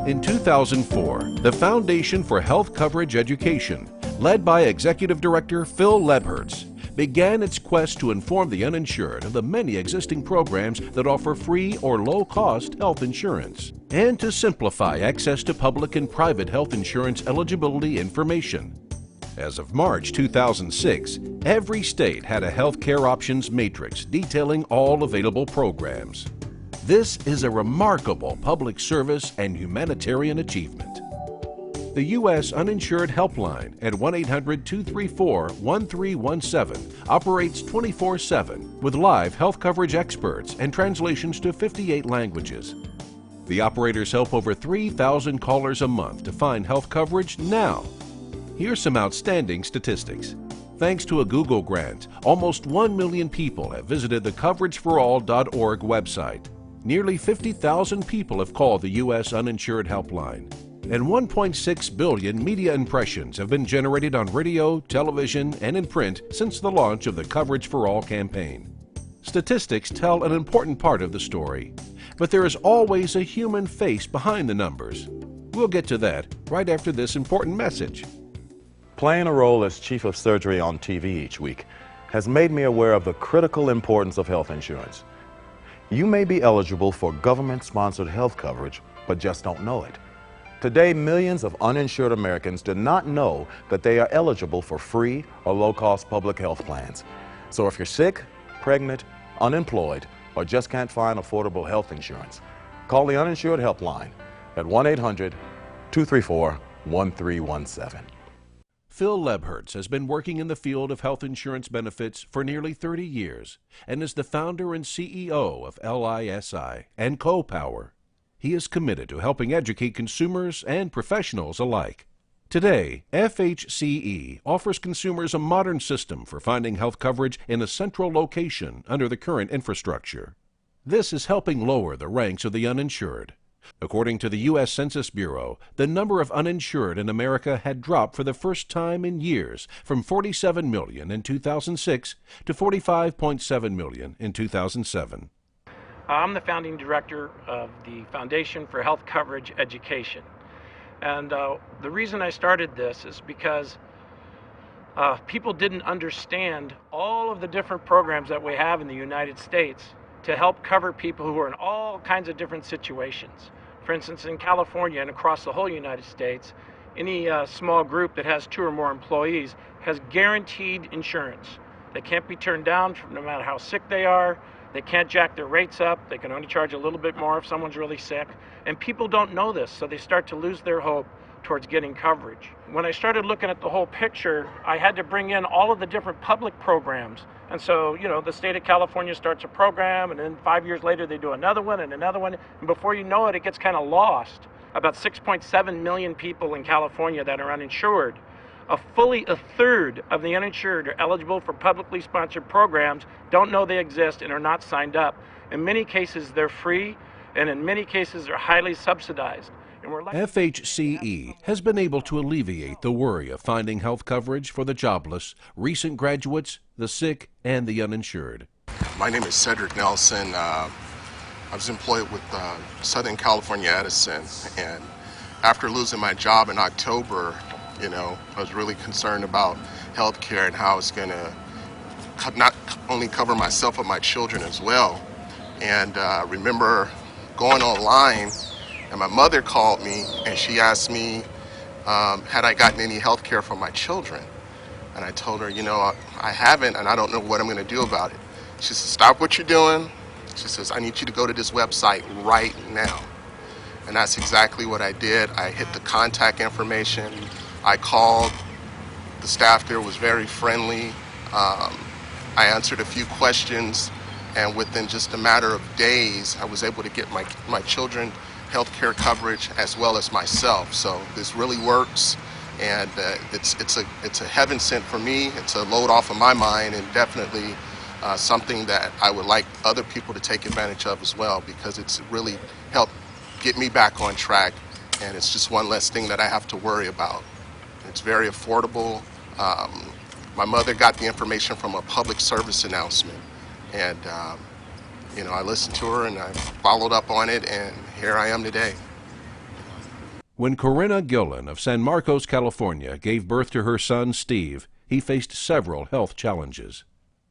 In 2004, the Foundation for Health Coverage Education, led by Executive Director Phil Lebherz, began its quest to inform the uninsured of the many existing programs that offer free or low-cost health insurance, and to simplify access to public and private health insurance eligibility information. As of March 2006, every state had a health care options matrix detailing all available programs. This is a remarkable public service and humanitarian achievement. The U.S. Uninsured Helpline at 1-800-234-1317 operates 24/7 with live health coverage experts and translations to 58 languages. The operators help over 3,000 callers a month to find health coverage now. Here's some outstanding statistics. Thanks to a Google grant, almost 1 million people have visited the CoverageForAll.org website. Nearly 50,000 people have called the U.S. Uninsured Helpline. And 1.6 billion media impressions have been generated on radio, television, and in print since the launch of the Coverage for All campaign. Statistics tell an important part of the story, but there is always a human face behind the numbers. We'll get to that right after this important message. Playing a role as chief of surgery on TV each week has made me aware of the critical importance of health insurance. You may be eligible for government-sponsored health coverage, but just don't know it. Today, millions of uninsured Americans do not know that they are eligible for free or low-cost public health plans. So if you're sick, pregnant, unemployed, or just can't find affordable health insurance, call the Uninsured Helpline at 1-800-234-1317. Phil Lebherz has been working in the field of health insurance benefits for nearly 30 years and is the founder and CEO of LISI and CoPower. He is committed to helping educate consumers and professionals alike. Today, FHCE offers consumers a modern system for finding health coverage in a central location under the current infrastructure. This is helping lower the ranks of the uninsured. According to the U.S. Census Bureau, the number of uninsured in America had dropped for the first time in years from 47 million in 2006 to 45.7 million in 2007. I'm the founding director of the Foundation for Health Coverage Education. And the reason I started this is because people didn't understand all of the different programs that we have in the United States to help cover people who are in all kinds of different situations. For instance, in California and across the whole United States, any small group that has 2 or more employees has guaranteed insurance. They can't be turned down no matter how sick they are. They can't jack their rates up. They can only charge a little bit more if someone's really sick. And people don't know this, so they start to lose their hope towards getting coverage. When I started looking at the whole picture, I had to bring in all of the different public programs. And so, the state of California starts a program, and then 5 years later they do another one and another one. And before you know it, it gets kind of lost. About 6.7 million people in California that are uninsured. Fully a third of the uninsured are eligible for publicly sponsored programs, don't know they exist, and are not signed up. In many cases, they're free, and in many cases, they're highly subsidized. FHCE has been able to alleviate the worry of finding health coverage for the jobless, recent graduates, the sick, and the uninsured. My name is Cedric Nelson. I was employed with Southern California Edison, and after losing my job in October, I was really concerned about health care and how it's going to not only cover myself but my children as well. And I remember going online, and my mother called me and she asked me had I gotten any health care for my children. And I told her, I haven't, and I don't know what I'm going to do about it. She said, stop what you're doing. She says, I need you to go to this website right now. And that's exactly what I did. I hit the contact information. I called. The staff there was very friendly. I answered a few questions, and within just a matter of days, I was able to get my children health care coverage as well as myself. So this really works, and it's a heaven sent for me. It's a load off of my mind, and definitely something that I would like other people to take advantage of as well, because it's really helped get me back on track, and it's just one less thing that I have to worry about. It's very affordable. My mother got the information from a public service announcement, and I listened to her and I followed up on it, and here I am today. When Corinna Gillen of San Marcos, California, gave birth to her son, Steve, he faced several health challenges.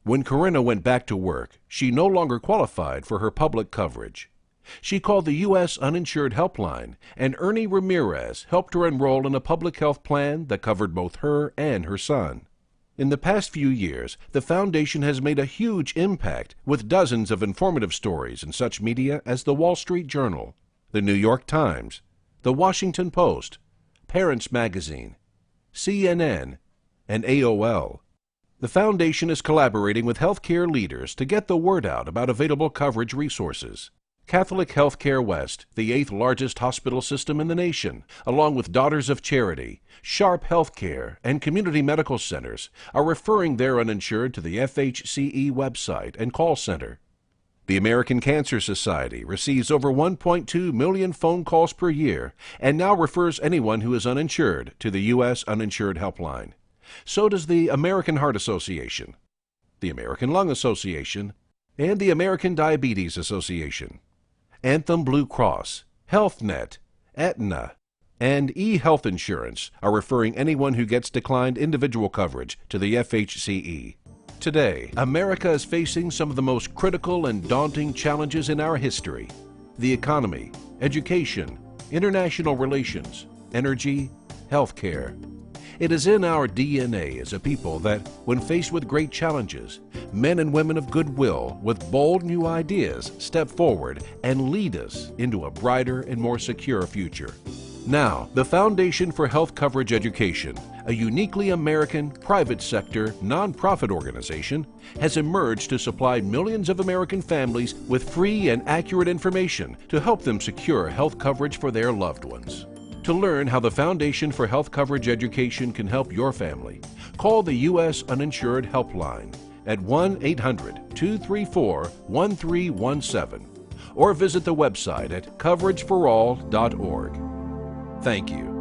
When Corinna went back to work, she no longer qualified for her public coverage. She called the U.S. Uninsured Helpline, and Ernie Ramirez helped her enroll in a public health plan that covered both her and her son. In the past few years, the foundation has made a huge impact with dozens of informative stories in such media as the Wall Street Journal, the New York Times, the Washington Post, Parents Magazine, CNN, and AOL. The foundation is collaborating with healthcare leaders to get the word out about available coverage resources. Catholic Healthcare West, the 8th largest hospital system in the nation, along with Daughters of Charity, Sharp Healthcare, and community medical centers, are referring their uninsured to the FHCE website and call center. The American Cancer Society receives over 1.2 million phone calls per year and now refers anyone who is uninsured to the U.S. Uninsured Helpline. So does the American Heart Association, the American Lung Association, and the American Diabetes Association. Anthem Blue Cross, HealthNet, Aetna, and eHealth Insurance are referring anyone who gets declined individual coverage to the FHCE. Today, America is facing some of the most critical and daunting challenges in our history: the economy, education, international relations, energy, healthcare. It is in our DNA as a people that, when faced with great challenges, men and women of goodwill with bold new ideas step forward and lead us into a brighter and more secure future. Now, the Foundation for Health Coverage Education, a uniquely American private sector nonprofit organization, has emerged to supply millions of American families with free and accurate information to help them secure health coverage for their loved ones. To learn how the Foundation for Health Coverage Education can help your family, call the U.S. Uninsured Helpline at 1-800-234-1317 or visit the website at coverageforall.org. Thank you.